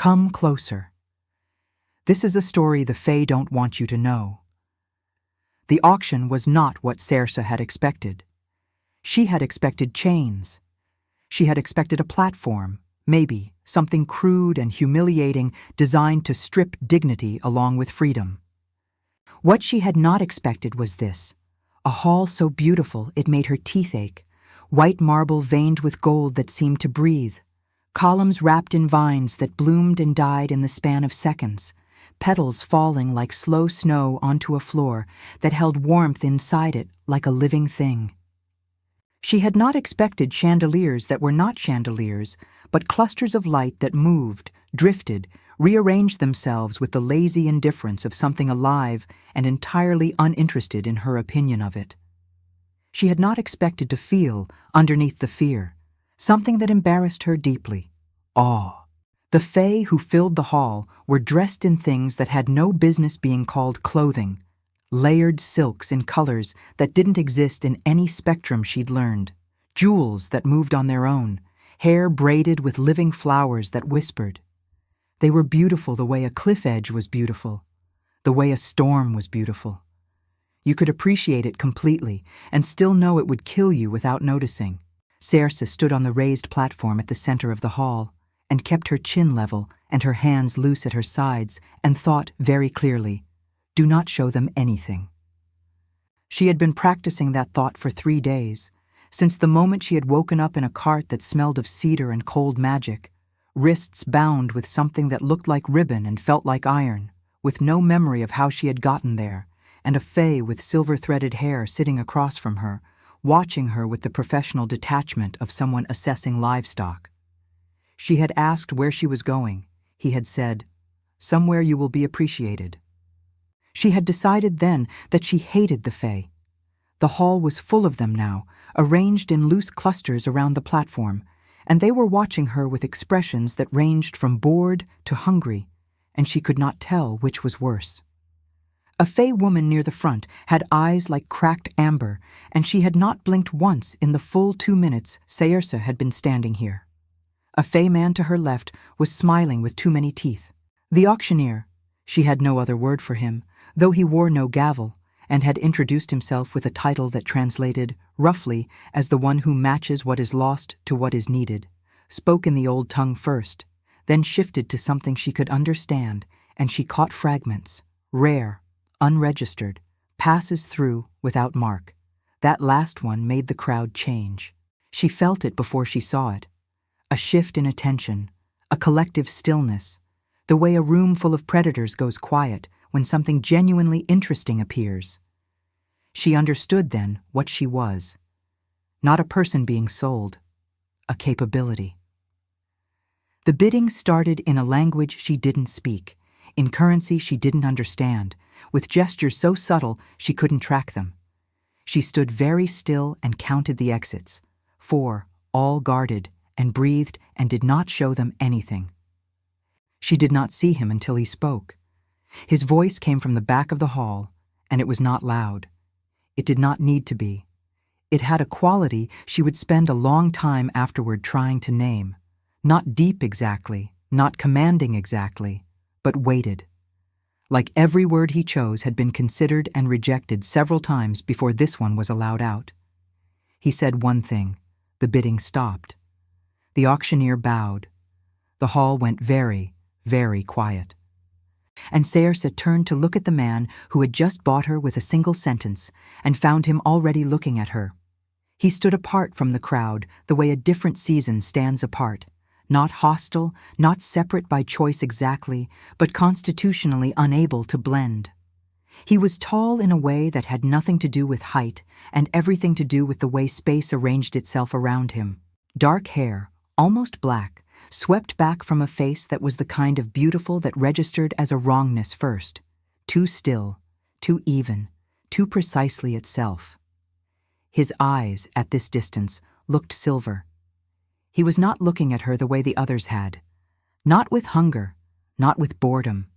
Come closer. This is a story the Fae don't want you to know. The auction was not what Saoirse had expected. She had expected chains. She had expected a platform, maybe something crude and humiliating designed to strip dignity along with freedom. What she had not expected was this: a hall so beautiful it made her teeth ache, white marble veined with gold that seemed to breathe, columns wrapped in vines that bloomed and died in the span of seconds, petals falling like slow snow onto a floor that held warmth inside it like a living thing. She had not expected chandeliers that were not chandeliers, but clusters of light that moved, drifted, rearranged themselves with the lazy indifference of something alive and entirely uninterested in her opinion of it. She had not expected to feel, underneath the fear, something that embarrassed her deeply: awe. The Fae who filled the hall were dressed in things that had no business being called clothing, layered silks in colors that didn't exist in any spectrum she'd learned, jewels that moved on their own, hair braided with living flowers that whispered. They were beautiful the way a cliff edge was beautiful, the way a storm was beautiful. You could appreciate it completely and still know it would kill you without noticing. Saoirse stood on the raised platform at the center of the hall and kept her chin level and her hands loose at her sides and thought very clearly, do not show them anything. She had been practicing that thought for 3 days, since the moment she had woken up in a cart that smelled of cedar and cold magic, wrists bound with something that looked like ribbon and felt like iron, with no memory of how she had gotten there, and a Fae with silver-threaded hair sitting across from her, watching her with the professional detachment of someone assessing livestock. She had asked where she was going. He had said, "Somewhere you will be appreciated." She had decided then that she hated the Fae. The hall was full of them now, arranged in loose clusters around the platform, and they were watching her with expressions that ranged from bored to hungry, and she could not tell which was worse. A Fae woman near the front had eyes like cracked amber, and she had not blinked once in the full 2 minutes Saoirse had been standing here. A Fae man to her left was smiling with too many teeth. The auctioneer, she had no other word for him, though he wore no gavel, and had introduced himself with a title that translated, roughly, as the one who matches what is lost to what is needed, spoke in the old tongue first, then shifted to something she could understand, and she caught fragments, rare, unregistered, passes through without mark. That last one made the crowd change. She felt it before she saw it. A shift in attention, a collective stillness, the way a room full of predators goes quiet when something genuinely interesting appears. She understood then what she was. Not a person being sold, a capability. The bidding started in a language she didn't speak, in currency she didn't understand, with gestures so subtle she couldn't track them. She stood very still and counted the exits, 4, all guarded, and breathed and did not show them anything. She did not see him until he spoke. His voice came from the back of the hall, and it was not loud. It did not need to be. It had a quality she would spend a long time afterward trying to name. Not deep exactly, not commanding exactly, but weighted. Like every word he chose had been considered and rejected several times before this one was allowed out. He said one thing. The bidding stopped. The auctioneer bowed. The hall went very, very quiet. And Saoirse turned to look at the man who had just bought her with a single sentence and found him already looking at her. He stood apart from the crowd the way a different season stands apart, not hostile, not separate by choice exactly, but constitutionally unable to blend. He was tall in a way that had nothing to do with height and everything to do with the way space arranged itself around him. Dark hair, almost black, swept back from a face that was the kind of beautiful that registered as a wrongness first, too still, too even, too precisely itself. His eyes, at this distance, looked silver. He was not looking at her the way the others had, not with hunger, not with boredom.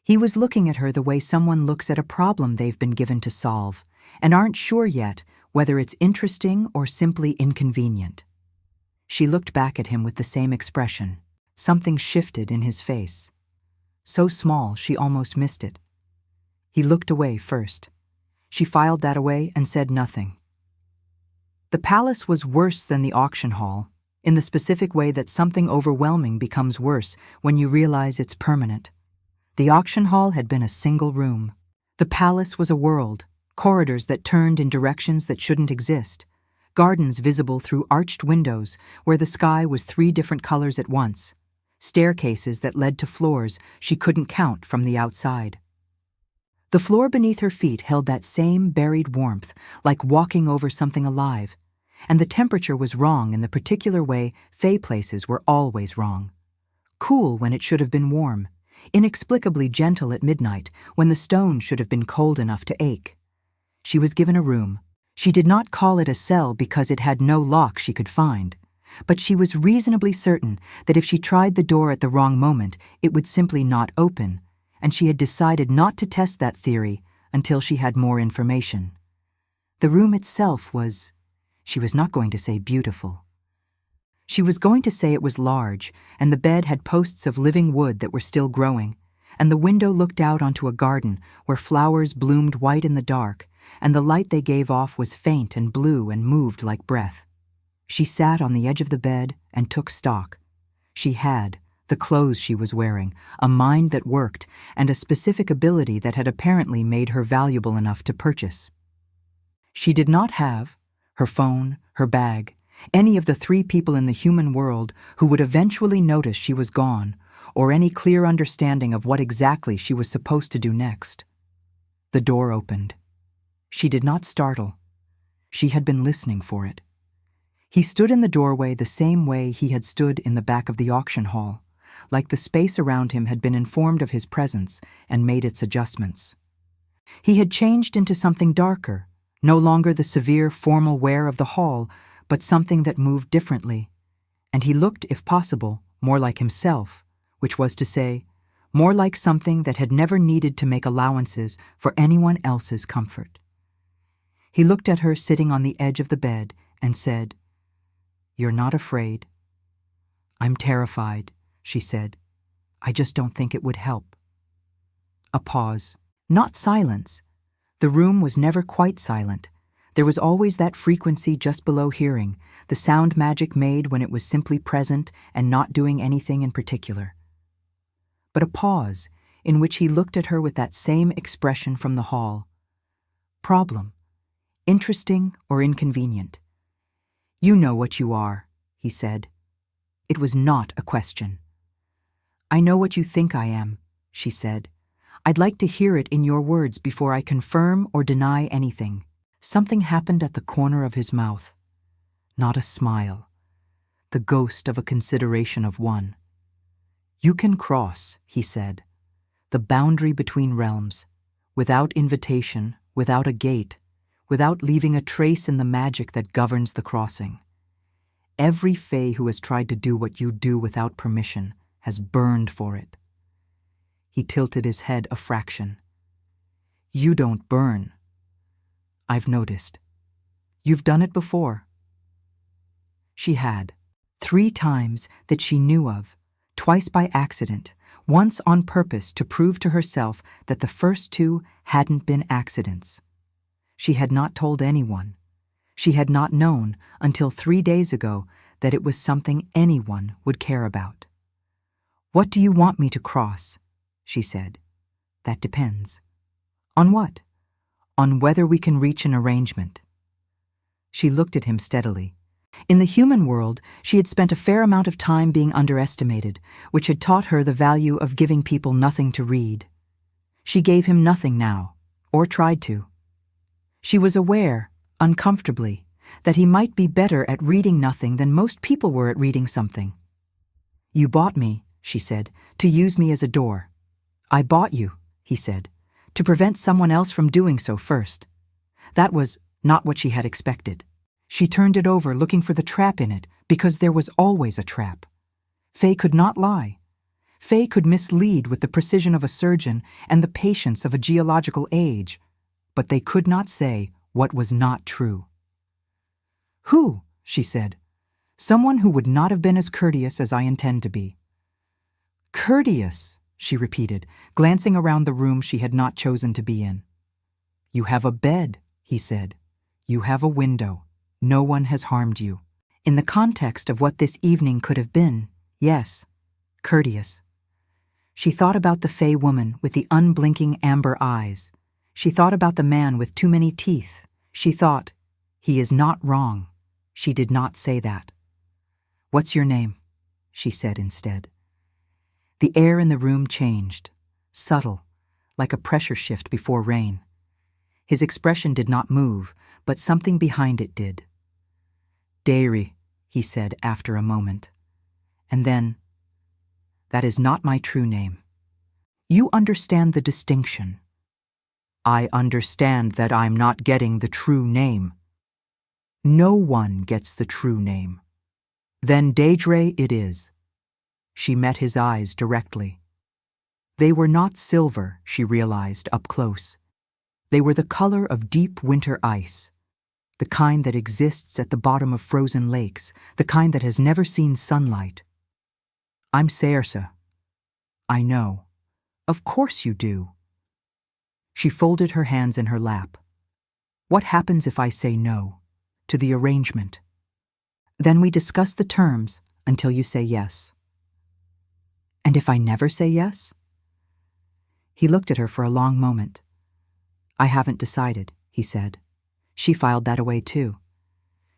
He was looking at her the way someone looks at a problem they've been given to solve and aren't sure yet whether it's interesting or simply inconvenient. She looked back at him with the same expression. Something shifted in his face. So small she almost missed it. He looked away first. She filed that away and said nothing. The palace was worse than the auction hall, in the specific way that something overwhelming becomes worse when you realize it's permanent. The auction hall had been a single room. The palace was a world, corridors that turned in directions that shouldn't exist, gardens visible through arched windows where the sky was 3 different colors at once, staircases that led to floors she couldn't count from the outside. The floor beneath her feet held that same buried warmth, like walking over something alive, and the temperature was wrong in the particular way Fae places were always wrong. Cool when it should have been warm, inexplicably gentle at midnight when the stone should have been cold enough to ache. She was given a room. She did not call it a cell because it had no lock she could find, but she was reasonably certain that if she tried the door at the wrong moment, it would simply not open, and she had decided not to test that theory until she had more information. The room itself was, she was not going to say beautiful. She was going to say it was large, and the bed had posts of living wood that were still growing, and the window looked out onto a garden where flowers bloomed white in the dark, and the light they gave off was faint and blue and moved like breath. She sat on the edge of the bed and took stock. She had the clothes she was wearing, a mind that worked, and a specific ability that had apparently made her valuable enough to purchase. She did not have her phone, her bag, any of the 3 people in the human world who would eventually notice she was gone, or any clear understanding of what exactly she was supposed to do next. The door opened. She did not startle. She had been listening for it. He stood in the doorway the same way he had stood in the back of the auction hall, like the space around him had been informed of his presence and made its adjustments. He had changed into something darker, no longer the severe formal wear of the hall, but something that moved differently, and he looked, if possible, more like himself, which was to say, more like something that had never needed to make allowances for anyone else's comfort. He looked at her sitting on the edge of the bed and said, "You're not afraid?" "I'm terrified," she said. "I just don't think it would help." A pause. Not silence. The room was never quite silent. There was always that frequency just below hearing, the sound magic made when it was simply present and not doing anything in particular. But a pause in which he looked at her with that same expression from the hall. Problem. Interesting or inconvenient? "You know what you are," he said. It was not a question. "I know what you think I am," she said. "I'd like to hear it in your words before I confirm or deny anything." Something happened at the corner of his mouth. Not a smile. The ghost of a consideration of one. "You can cross," he said, "the boundary between realms, without invitation, without a gate, without leaving a trace in the magic that governs the crossing. Every Fae who has tried to do what you do without permission has burned for it." He tilted his head a fraction. "You don't burn. I've noticed. You've done it before." She had. 3 times that she knew of, twice by accident, once on purpose to prove to herself that the first 2 hadn't been accidents. She had not told anyone. She had not known until 3 days ago that it was something anyone would care about. "What do you want me to cross?" she said. "That depends." "On what?" "On whether we can reach an arrangement." She looked at him steadily. In the human world, she had spent a fair amount of time being underestimated, which had taught her the value of giving people nothing to read. She gave him nothing now, or tried to. She was aware, uncomfortably, that he might be better at reading nothing than most people were at reading something. "You bought me," she said, "to use me as a door." "I bought you," he said, "to prevent someone else from doing so first." That was not what she had expected. She turned it over looking for the trap in it, because there was always a trap. Fae could not lie. Fae could mislead with the precision of a surgeon and the patience of a geological age, but they could not say what was not true. "Who?" she said. "Someone who would not have been as courteous as I intend to be." Courteous, she repeated, glancing around the room she had not chosen to be in. You have a bed, he said. You have a window. No one has harmed you. In the context of what this evening could have been, yes, courteous. She thought about the fey woman with the unblinking amber eyes. She thought about the man with too many teeth. She thought, he is not wrong. She did not say that. What's your name? She said instead. The air in the room changed, subtle, like a pressure shift before rain. His expression did not move, but something behind it did. Dairy, he said after a moment. And then, that is not my true name. You understand the distinction. I understand that I'm not getting the true name. No one gets the true name. Then Daedre it is. She met his eyes directly. They were not silver, she realized up close. They were the color of deep winter ice, the kind that exists at the bottom of frozen lakes, the kind that has never seen sunlight. I'm Saoirse. I know. Of course you do. She folded her hands in her lap. What happens if I say no to the arrangement? Then we discuss the terms until you say yes. And if I never say yes? He looked at her for a long moment. I haven't decided, he said. She filed that away too.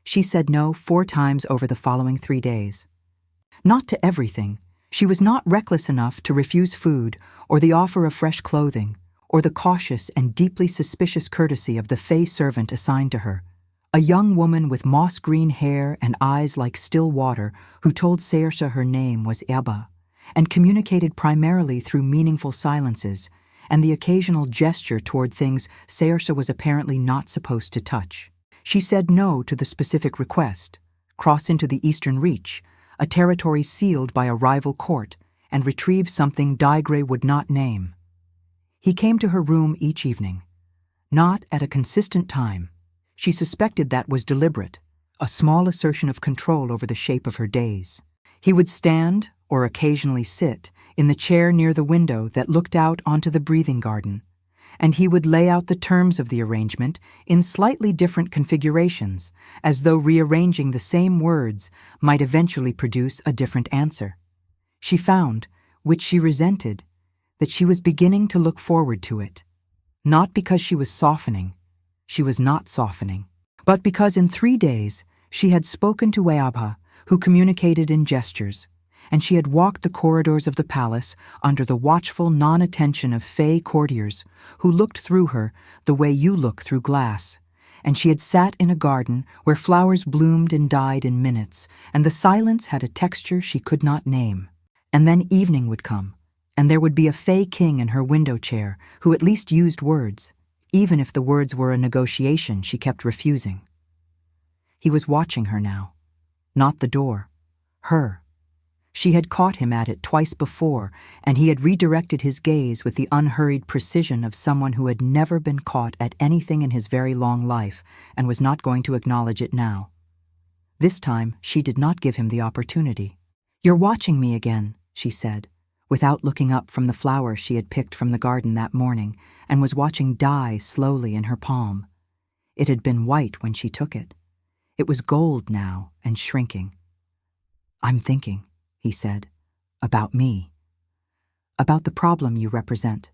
She said no 4 times over the following 3 days. Not to everything. She was not reckless enough to refuse food or the offer of fresh clothing or the cautious and deeply suspicious courtesy of the fey servant assigned to her, a young woman with moss-green hair and eyes like still water who told Saoirse her name was Ebba and communicated primarily through meaningful silences and the occasional gesture toward things Saoirse was apparently not supposed to touch. She said no to the specific request, cross into the Eastern Reach, a territory sealed by a rival court, and retrieve something Daedre would not name. He came to her room each evening, not at a consistent time. She suspected that was deliberate, a small assertion of control over the shape of her days. He would stand, or occasionally sit, in the chair near the window that looked out onto the breathing garden, and he would lay out the terms of the arrangement in slightly different configurations, as though rearranging the same words might eventually produce a different answer. She found, which she resented, that she was beginning to look forward to it, not because she was softening, she was not softening, but because in 3 days she had spoken to Eabha, who communicated in gestures, and she had walked the corridors of the palace under the watchful non-attention of fey courtiers who looked through her the way you look through glass, and she had sat in a garden where flowers bloomed and died in minutes, and the silence had a texture she could not name. And then evening would come, and there would be a fey king in her window chair who at least used words, even if the words were a negotiation she kept refusing. He was watching her now, not the door, her. She had caught him at it twice before, and he had redirected his gaze with the unhurried precision of someone who had never been caught at anything in his very long life and was not going to acknowledge it now. This time, she did not give him the opportunity. You're watching me again, she said, without looking up from the flower she had picked from the garden that morning and was watching die slowly in her palm. It had been white when she took it. It was gold now and shrinking. I'm thinking, he said, about me. About the problem you represent.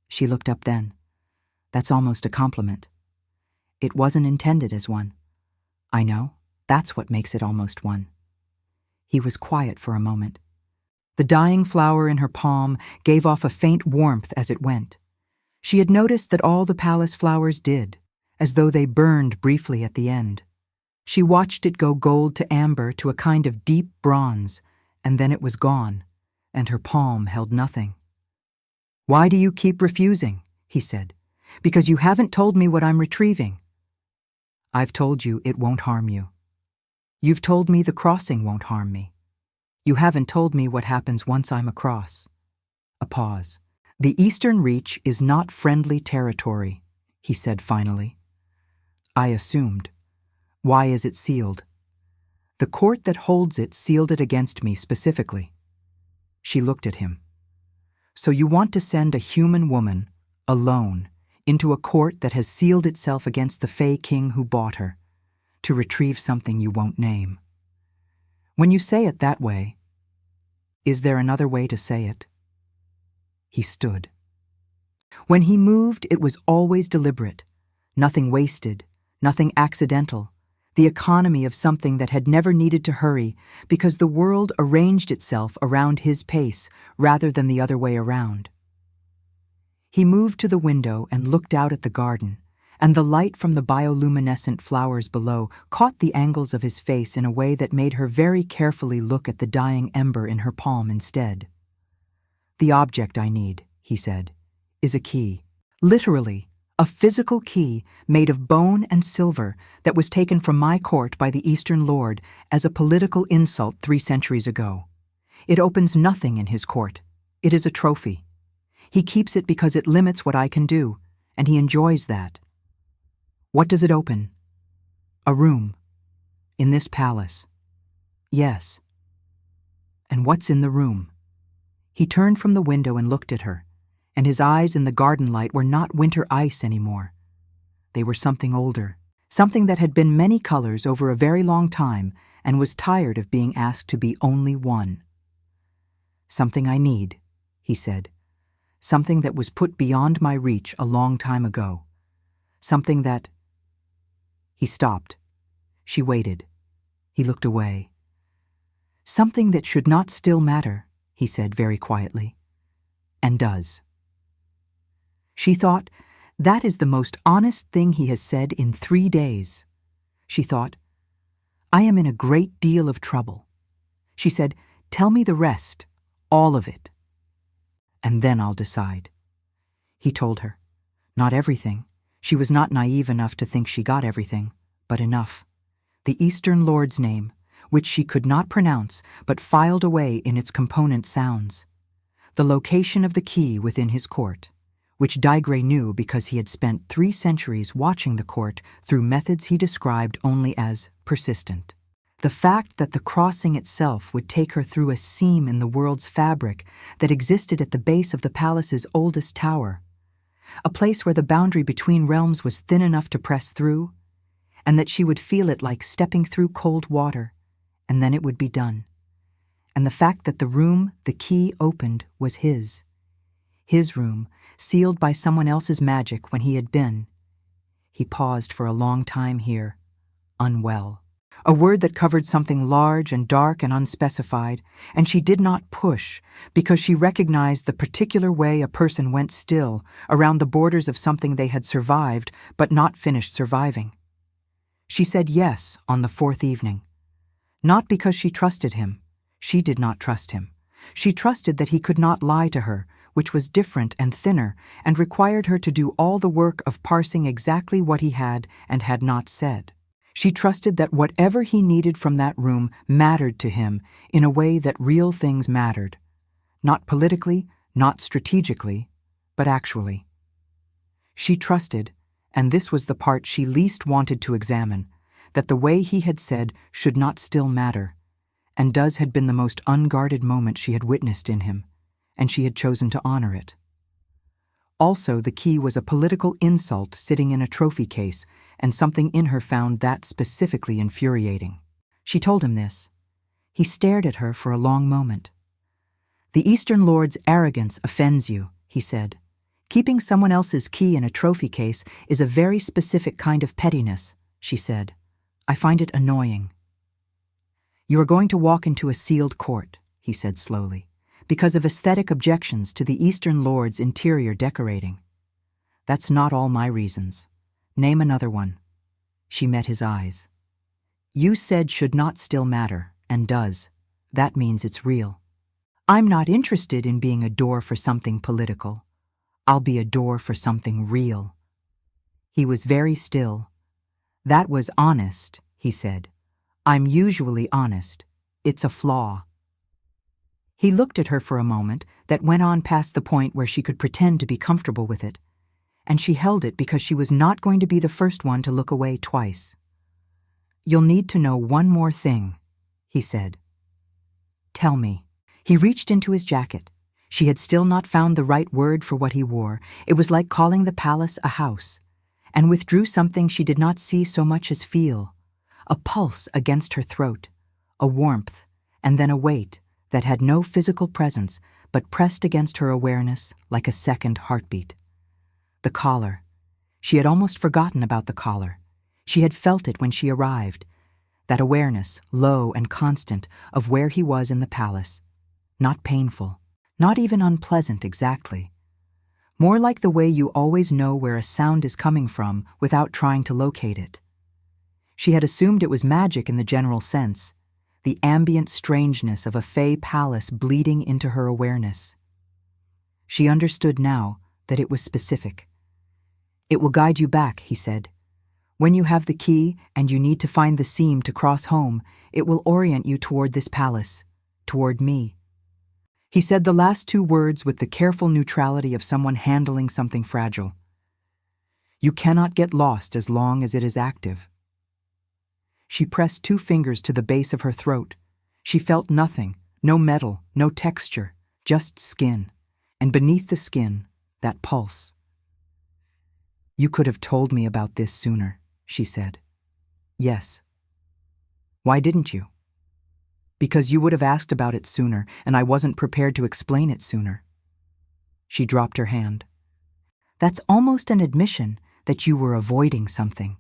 She looked up then. That's almost a compliment. It wasn't intended as one. I know, that's what makes it almost one. He was quiet for a moment. The dying flower in her palm gave off a faint warmth as it went. She had noticed that all the palace flowers did, as though they burned briefly at the end. She watched it go gold to amber to a kind of deep bronze, and then it was gone, and her palm held nothing. Why do you keep refusing? He said. Because you haven't told me what I'm retrieving. I've told you it won't harm you. You've told me the crossing won't harm me. You haven't told me what happens once I'm across. A pause. The Eastern Reach is not friendly territory, he said finally. I assumed. Why is it sealed? The court that holds it sealed it against me specifically. She looked at him. So you want to send a human woman, alone, into a court that has sealed itself against the Fey King who bought her, to retrieve something you won't name. When you say it that way, is there another way to say it? He stood. When he moved, it was always deliberate, nothing wasted, nothing accidental, the economy of something that had never needed to hurry because the world arranged itself around his pace rather than the other way around. He moved to the window and looked out at the garden, and the light from the bioluminescent flowers below caught the angles of his face in a way that made her very carefully look at the dying ember in her palm instead. "The object I need," he said, "is a key. Literally, a physical key made of bone and silver that was taken from my court by the Eastern Lord as a political insult 3 centuries ago. It opens nothing in his court. It is a trophy. He keeps it because it limits what I can do, and he enjoys that. What does it open? A room. In this palace. Yes. And what's in the room?" He turned from the window and looked at her, and his eyes in the garden light were not winter ice anymore. They were something older, something that had been many colors over a very long time and was tired of being asked to be only one. "Something I need," he said. "Something that was put beyond my reach a long time ago. Something that—" He stopped. She waited. He looked away. "Something that should not still matter," he said very quietly, "and does." She thought, that is the most honest thing he has said in 3 days. She thought, I am in a great deal of trouble. She said, "Tell me the rest, all of it. And then I'll decide." He told her, not everything. She was not naive enough to think she got everything, but enough. The Eastern Lord's name, which she could not pronounce but filed away in its component sounds. The location of the key within his court, which Daigre knew because he had spent 3 centuries watching the court through methods he described only as persistent. The fact that the crossing itself would take her through a seam in the world's fabric that existed at the base of the palace's oldest tower, a place where the boundary between realms was thin enough to press through, and that she would feel it like stepping through cold water, and then it would be done. And the fact that the room the key opened was his room, sealed by someone else's magic when he had been. He paused for a long time here, unwell. A word that covered something large and dark and unspecified, and she did not push because she recognized the particular way a person went still around the borders of something they had survived but not finished surviving. She said yes on the 4th evening. Not because she trusted him. She did not trust him. She trusted that he could not lie to her, which was different and thinner, and required her to do all the work of parsing exactly what he had and had not said. She trusted that whatever he needed from that room mattered to him in a way that real things mattered. Not politically, not strategically, but actually. She trusted, and this was the part she least wanted to examine, that the way he had said should not still matter, and does had been the most unguarded moment she had witnessed in him, and she had chosen to honor it. Also, the key was a political insult sitting in a trophy case, and something in her found that specifically infuriating. She told him this. He stared at her for a long moment. "The Eastern Lord's arrogance offends you," he said. "Keeping someone else's key in a trophy case is a very specific kind of pettiness," she said. "I find it annoying." "You are going to walk into a sealed court," he said slowly, "because of aesthetic objections to the Eastern Lord's interior decorating. That's not all my reasons. Name another one." She met his eyes. "You said should not still matter, and does. That means it's real. I'm not interested in being a door for something political. I'll be a door for something real." He was very still. "That was honest," he said. "I'm usually honest. It's a flaw." He looked at her for a moment that went on past the point where she could pretend to be comfortable with it, and she held it because she was not going to be the first one to look away twice. "You'll need to know one more thing," he said. "Tell me." He reached into his jacket. She had still not found the right word for what he wore. It was like calling the palace a house, and withdrew something she did not see so much as feel, a pulse against her throat, a warmth, and then a weight that had no physical presence but pressed against her awareness like a second heartbeat. The collar. She had almost forgotten about the collar. She had felt it when she arrived, that awareness, low and constant, of where he was in the palace. Not painful, not even unpleasant exactly. More like the way you always know where a sound is coming from without trying to locate it. She had assumed it was magic in the general sense, the ambient strangeness of a fey palace bleeding into her awareness. She understood now that it was specific. "It will guide you back," he said. "When you have the key and you need to find the seam to cross home, it will orient you toward this palace, toward me." He said the last two words with the careful neutrality of someone handling something fragile. "You cannot get lost as long as it is active." She pressed two fingers to the base of her throat. She felt nothing, no metal, no texture, just skin. And beneath the skin, that pulse. "You could have told me about this sooner," she said. "Yes." "Why didn't you?" "Because you would have asked about it sooner, and I wasn't prepared to explain it sooner." She dropped her hand. "That's almost an admission that you were avoiding something."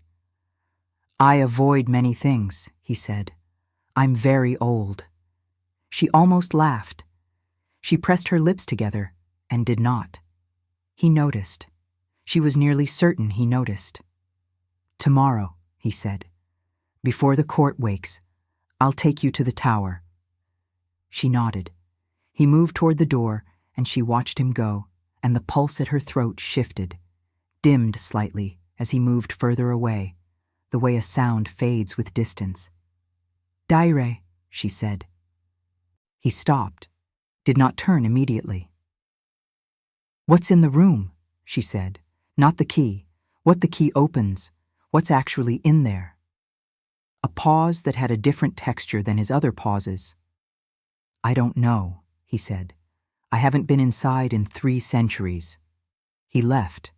"I avoid many things," he said. "I'm very old." She almost laughed. She pressed her lips together and did not. He noticed. She was nearly certain he noticed. "Tomorrow," he said, "before the court wakes, I'll take you to the tower." She nodded. He moved toward the door, and she watched him go, and the pulse at her throat shifted, dimmed slightly as he moved further away, the way a sound fades with distance. "Daire," she said. He stopped, did not turn immediately. "What's in the room?" she said. "Not the key. What the key opens. What's actually in there." A pause that had a different texture than his other pauses. "I don't know," he said. "I haven't been inside in 3 centuries." He left.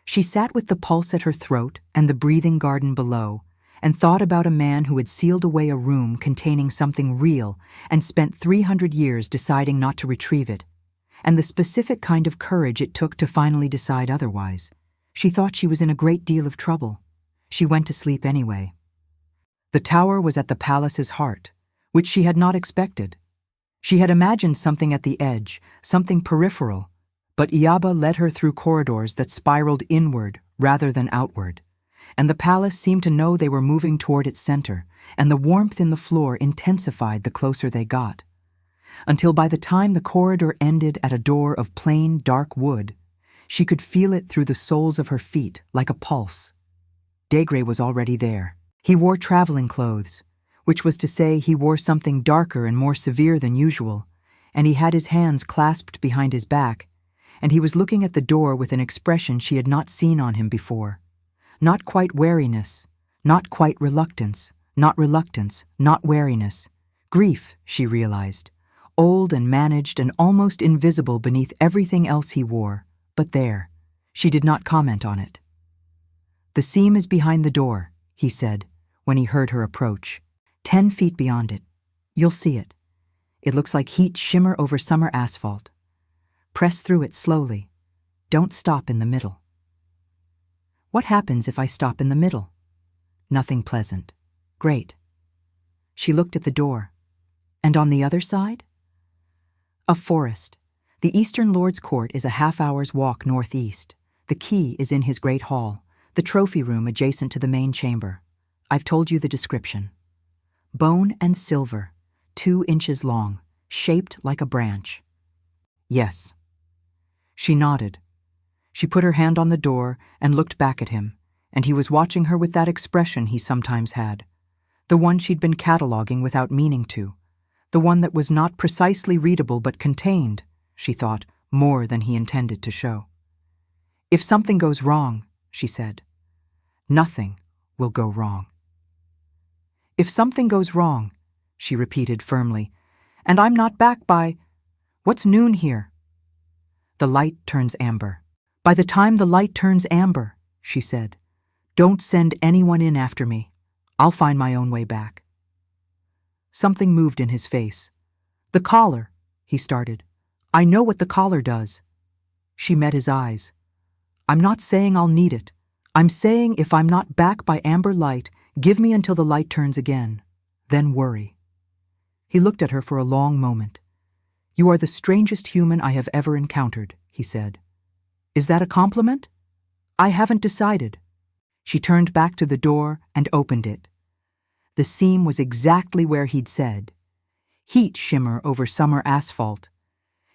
She sat with the pulse at her throat and the breathing garden below, and thought about a man who had sealed away a room containing something real and spent 300 years deciding not to retrieve it, and the specific kind of courage it took to finally decide otherwise. She thought she was in a great deal of trouble. She went to sleep anyway. The tower was at the palace's heart, which she had not expected. She had imagined something at the edge, something peripheral, but Iaba led her through corridors that spiraled inward rather than outward, and the palace seemed to know they were moving toward its center, and the warmth in the floor intensified the closer they got, until by the time the corridor ended at a door of plain, dark wood, she could feel it through the soles of her feet like a pulse. Daigre was already there. He wore traveling clothes, which was to say he wore something darker and more severe than usual, and he had his hands clasped behind his back, and he was looking at the door with an expression she had not seen on him before. Not quite wariness, not quite reluctance, not wariness. Grief, she realized, old and managed and almost invisible beneath everything else he wore, but there. She did not comment on it. "The seam is behind the door," he said, when he heard her approach. 10 feet beyond it. You'll see it. It looks like heat shimmer over summer asphalt. Press through it slowly. Don't stop in the middle." "What happens if I stop in the middle?" "Nothing pleasant." "Great." She looked at the door. "And on the other side?" "A forest. The Eastern Lord's Court is a half-hour's walk northeast. The key is in his great hall, the trophy room adjacent to the main chamber. I've told you the description. Bone and silver, 2 inches long, shaped like a branch." "Yes." She nodded. She put her hand on the door and looked back at him, and he was watching her with that expression he sometimes had, the one she'd been cataloging without meaning to, the one that was not precisely readable but contained, she thought, more than he intended to show. "If something goes wrong," she said, "nothing will go wrong." "If something goes wrong," she repeated firmly, "and I'm not back by..." What's noon here? The light turns amber. By the time the light turns amber, she said, don't send anyone in after me. I'll find my own way back. Something moved in his face. The collar, he started. I know what the collar does. She met his eyes. I'm not saying I'll need it. I'm saying if I'm not back by amber light, give me until the light turns again. Then worry. He looked at her for a long moment. You are the strangest human I have ever encountered, he said. Is that a compliment? I haven't decided. She turned back to the door and opened it. The seam was exactly where he'd said. Heat shimmer over summer asphalt.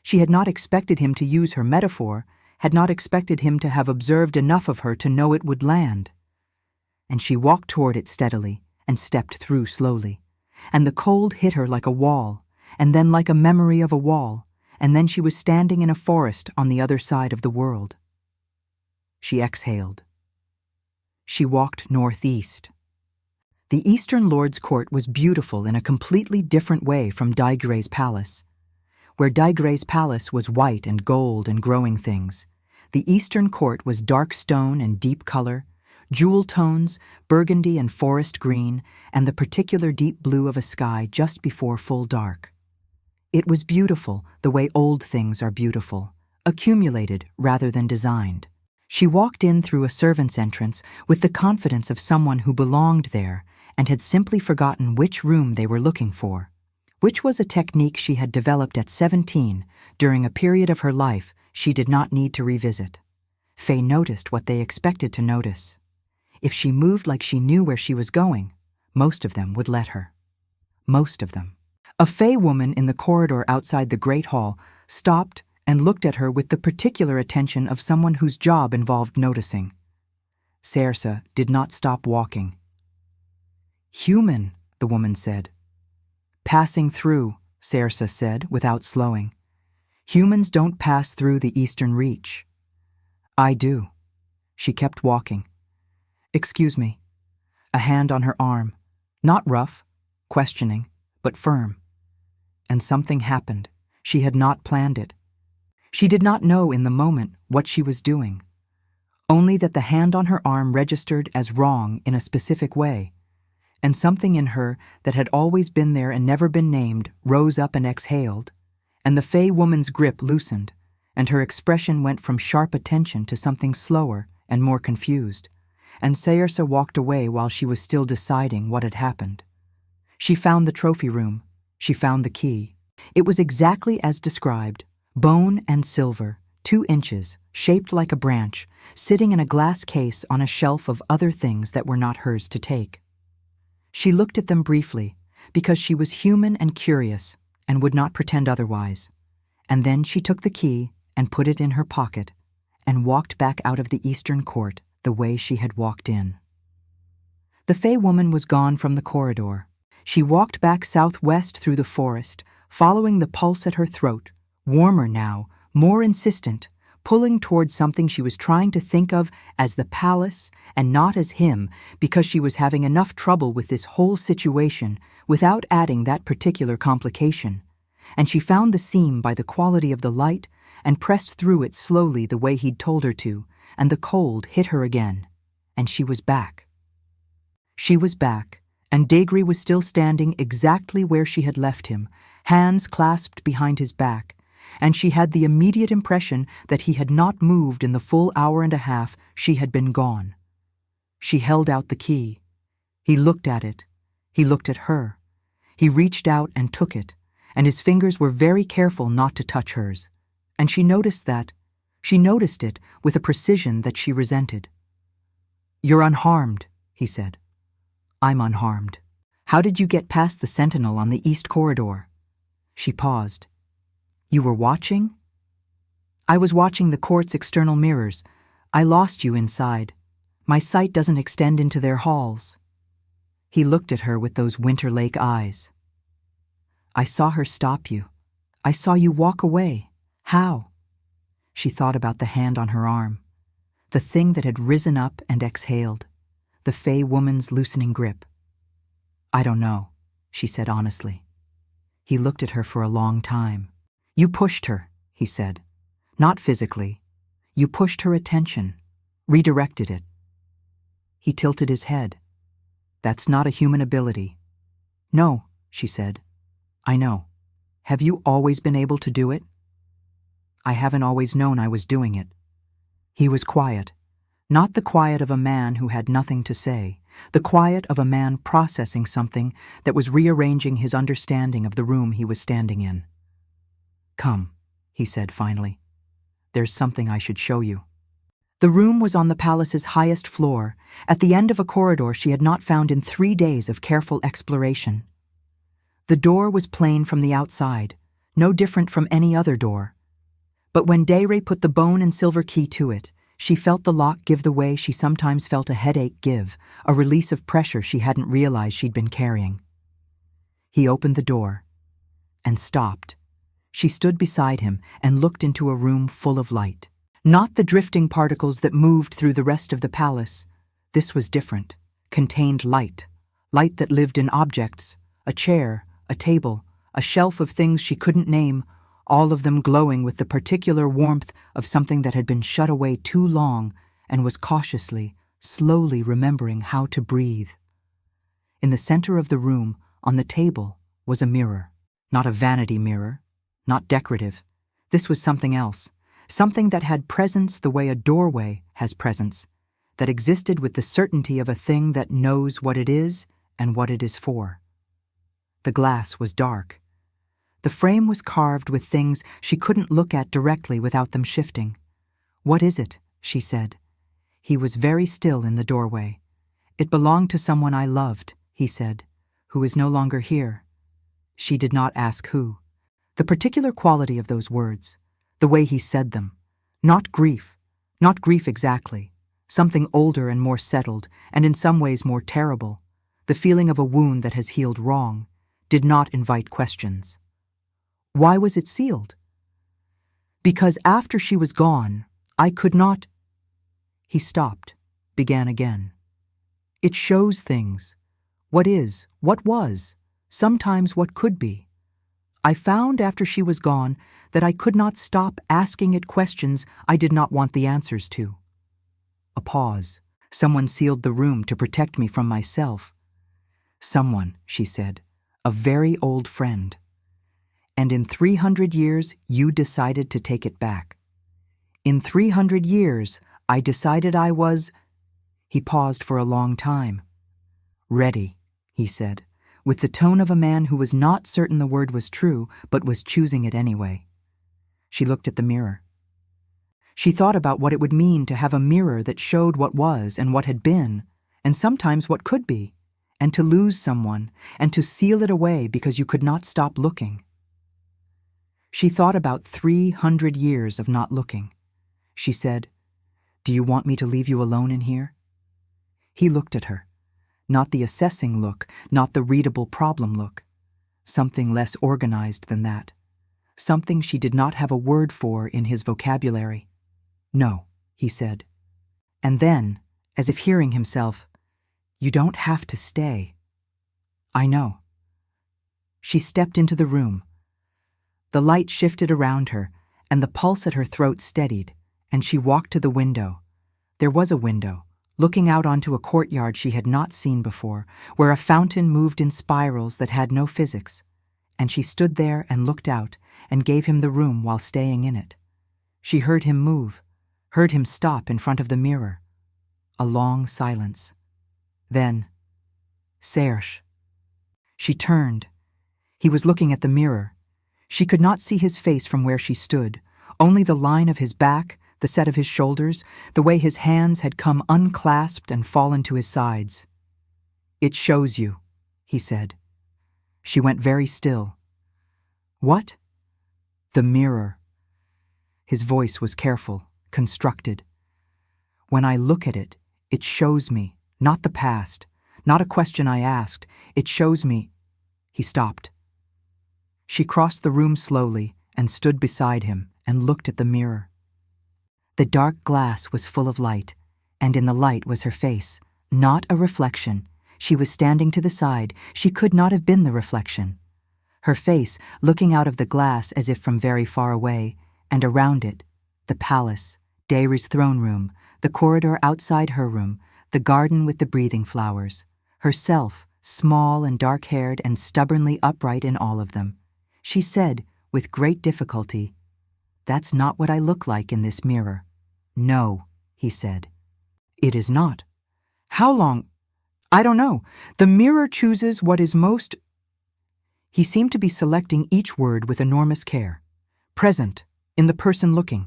She had not expected him to use her metaphor, had not expected him to have observed enough of her to know it would land. And she walked toward it steadily and stepped through slowly. And the cold hit her like a wall, and then like a memory of a wall, and then she was standing in a forest on the other side of the world. She exhaled. She walked northeast. The Eastern Lord's Court was beautiful in a completely different way from Daigre's palace. Where Daigre's palace was white and gold and growing things, the Eastern Court was dark stone and deep color, jewel tones, burgundy and forest green, and the particular deep blue of a sky just before full dark. It was beautiful the way old things are beautiful, accumulated rather than designed. She walked in through a servant's entrance with the confidence of someone who belonged there and had simply forgotten which room they were looking for, which was a technique she had developed at 17 during a period of her life she did not need to revisit. Faye noticed what they expected to notice. If she moved like she knew where she was going, most of them would let her. Most of them. A Faye woman in the corridor outside the Great Hall stopped and looked at her with the particular attention of someone whose job involved noticing. Saoirse did not stop walking. Human, the woman said. Passing through, Saoirse said without slowing. Humans don't pass through the Eastern Reach. I do. She kept walking. Excuse me. A hand on her arm, not rough, questioning, but firm. And something happened. She had not planned it. She did not know in the moment what she was doing, only that the hand on her arm registered as wrong in a specific way, and something in her that had always been there and never been named rose up and exhaled, and the Fae woman's grip loosened, and her expression went from sharp attention to something slower and more confused, and Saoirse walked away while she was still deciding what had happened. She found the trophy room. She found the key. It was exactly as described, bone and silver, 2 inches, shaped like a branch, sitting in a glass case on a shelf of other things that were not hers to take. She looked at them briefly, because she was human and curious, and would not pretend otherwise. And then she took the key and put it in her pocket, and walked back out of the Eastern Court the way she had walked in. The Fae woman was gone from the corridor. She walked back southwest through the forest, following the pulse at her throat, warmer now, more insistent, pulling towards something she was trying to think of as the palace and not as him, because she was having enough trouble with this whole situation without adding that particular complication. And she found the seam by the quality of the light and pressed through it slowly the way he'd told her to, and the cold hit her again, and she was back. She was back, and Daigre was still standing exactly where she had left him, hands clasped behind his back, and she had the immediate impression that he had not moved in the full hour and a half she had been gone. She held out the key. He looked at it. He looked at her. He reached out and took it, and his fingers were very careful not to touch hers, and she noticed that. She noticed it with a precision that she resented. "You're unharmed," he said. "I'm unharmed. How did you get past the sentinel on the east corridor?" She paused. "You were watching?" "I was watching the court's external mirrors. I lost you inside. My sight doesn't extend into their halls." He looked at her with those Winter Lake eyes. "I saw her stop you. I saw you walk away. How?" She thought about the hand on her arm, the thing that had risen up and exhaled, the Fae woman's loosening grip. "I don't know," she said honestly. He looked at her for a long time. You pushed her, he said. Not physically. You pushed her attention, redirected it. He tilted his head. That's not a human ability. No, she said. I know. Have you always been able to do it? I haven't always known I was doing it. He was quiet. Not the quiet of a man who had nothing to say, the quiet of a man processing something that was rearranging his understanding of the room he was standing in. Come, he said finally. There's something I should show you. The room was on the palace's highest floor, at the end of a corridor she had not found in 3 days of careful exploration. The door was plain from the outside, no different from any other door. But when Dayre put the bone and silver key to it, she felt the lock give the way she sometimes felt a headache give, a release of pressure she hadn't realized she'd been carrying. He opened the door and stopped. She stood beside him and looked into a room full of light. Not the drifting particles that moved through the rest of the palace. This was different, contained light, light that lived in objects, a chair, a table, a shelf of things she couldn't name, all of them glowing with the particular warmth of something that had been shut away too long and was cautiously, slowly remembering how to breathe. In the center of the room, on the table, was a mirror. Not a vanity mirror, not decorative. This was something else, something that had presence the way a doorway has presence, that existed with the certainty of a thing that knows what it is and what it is for. The glass was dark. The frame was carved with things she couldn't look at directly without them shifting. What is it? She said. He was very still in the doorway. It belonged to someone I loved, he said, who is no longer here. She did not ask who. The particular quality of those words, the way he said them, not grief exactly, something older and more settled, and in some ways more terrible, the feeling of a wound that has healed wrong, did not invite questions. Why was it sealed? Because after she was gone, I could not. He stopped, began again. It shows things. What is, what was, sometimes what could be. I found after she was gone that I could not stop asking it questions I did not want the answers to. A pause. Someone sealed the room to protect me from myself. Someone, she said, a very old friend. And in 300 years, you decided to take it back. In 300 years, I decided I was... He paused for a long time. Ready, he said, with the tone of a man who was not certain the word was true, but was choosing it anyway. She looked at the mirror. She thought about what it would mean to have a mirror that showed what was and what had been, and sometimes what could be, and to lose someone, and to seal it away because you could not stop looking. She thought about 300 years of not looking. She said, "Do you want me to leave you alone in here?" He looked at her. Not the assessing look, not the readable problem look. Something less organized than that. Something she did not have a word for in his vocabulary. "No," he said. And then, as if hearing himself, "You don't have to stay." "I know." She stepped into the room. The light shifted around her, and the pulse at her throat steadied, and she walked to the window. There was a window, looking out onto a courtyard she had not seen before, where a fountain moved in spirals that had no physics, and she stood there and looked out and gave him the room while staying in it. She heard him move, heard him stop in front of the mirror. A long silence. Then, "Serge." She turned. He was looking at the mirror. She could not see his face from where she stood, only the line of his back, the set of his shoulders, the way his hands had come unclasped and fallen to his sides. "It shows you," he said. She went very still. "What?" "The mirror." His voice was careful, constructed. "When I look at it, it shows me, not the past, not a question I asked, it shows me..." He stopped. She crossed the room slowly and stood beside him and looked at the mirror. The dark glass was full of light, and in the light was her face, not a reflection. She was standing to the side. She could not have been the reflection. her face looking out of the glass as if from very far away, and around it, the palace, Dairy's throne room, the corridor outside her room, the garden with the breathing flowers, herself, small and dark-haired and stubbornly upright in all of them. She said, with great difficulty, "That's not what I look like in this mirror." "No," he said. "It is not. How long? I don't know. The mirror chooses what is most—" He seemed to be selecting each word with enormous care. "Present, in the person looking."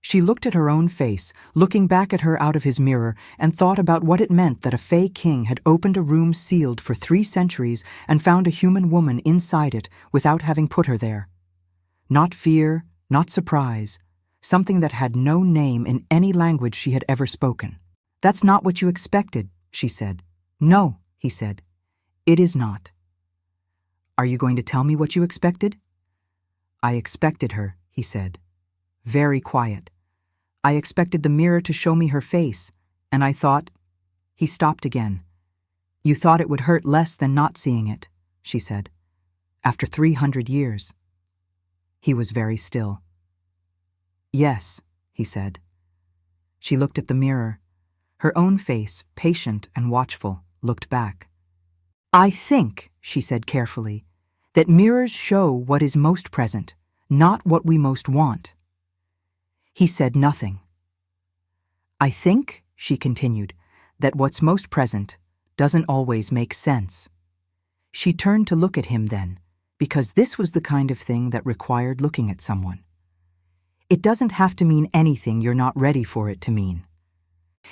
She looked at her own face, looking back at her out of his mirror, and thought about what it meant that a Fey king had opened a room sealed for 3 centuries and found a human woman inside it without having put her there. Not fear, not surprise, something that had no name in any language she had ever spoken. "That's not what you expected," she said. "No," he said. "It is not." "Are you going to tell me what you expected?" "I expected her," he said. Very quiet. "I expected the mirror to show me her face, and I thought—" He stopped again. "You thought it would hurt less than not seeing it," she said. "After 300 years. He was very still. "Yes," he said. She looked at the mirror. Her own face, patient and watchful, looked back. "I think," she said carefully, "that mirrors show what is most present, not what we most want." He said nothing. "I think," she continued, "that what's most present doesn't always make sense." She turned to look at him then, because this was the kind of thing that required looking at someone. It doesn't have to mean anything you're not ready for it to mean.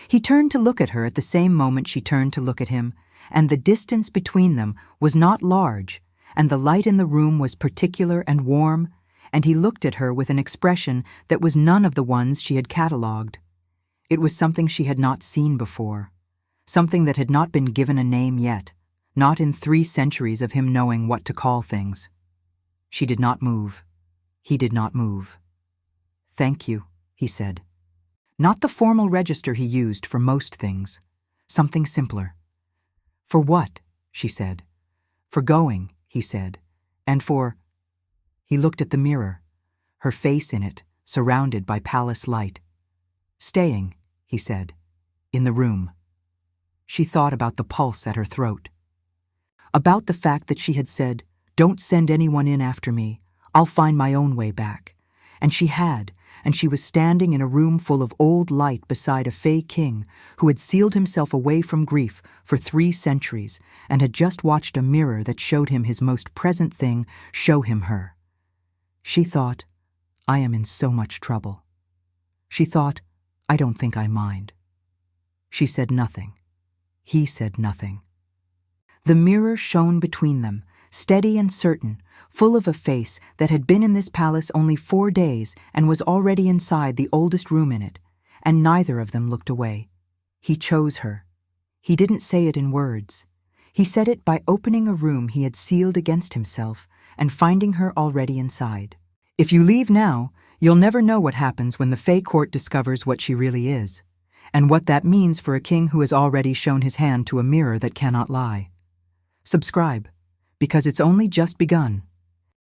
He turned to look at her at the same moment she turned to look at him, and the distance between them was not large, and the light in the room was particular and warm, and he looked at her with an expression that was none of the ones she had catalogued. It was something she had not seen before, something that had not been given a name yet, not in 3 centuries of him knowing what to call things. She did not move. He did not move. "Thank you," he said. Not the formal register he used for most things, something simpler. "For what?" she said. "For going," he said, "and for—" He looked at the mirror, her face in it, surrounded by palace light. "Staying," he said, "in the room." She thought about the pulse at her throat. About the fact that she had said, "Don't send anyone in after me. I'll find my own way back." And she had, and she was standing in a room full of old light beside a Fey king who had sealed himself away from grief for 3 centuries and had just watched a mirror that showed him his most present thing show him her. She thought, "I am in so much trouble." She thought, "I don't think I mind." She said nothing. He said nothing. The mirror shone between them, steady and certain, full of a face that had been in this palace only 4 days and was already inside the oldest room in it, and neither of them looked away. He chose her. He didn't say it in words. He said it by opening a room he had sealed against himself and finding her already inside. "If you leave now, you'll never know what happens when the Fey court discovers what she really is, and what that means for a king who has already shown his hand to a mirror that cannot lie. Subscribe, because it's only just begun."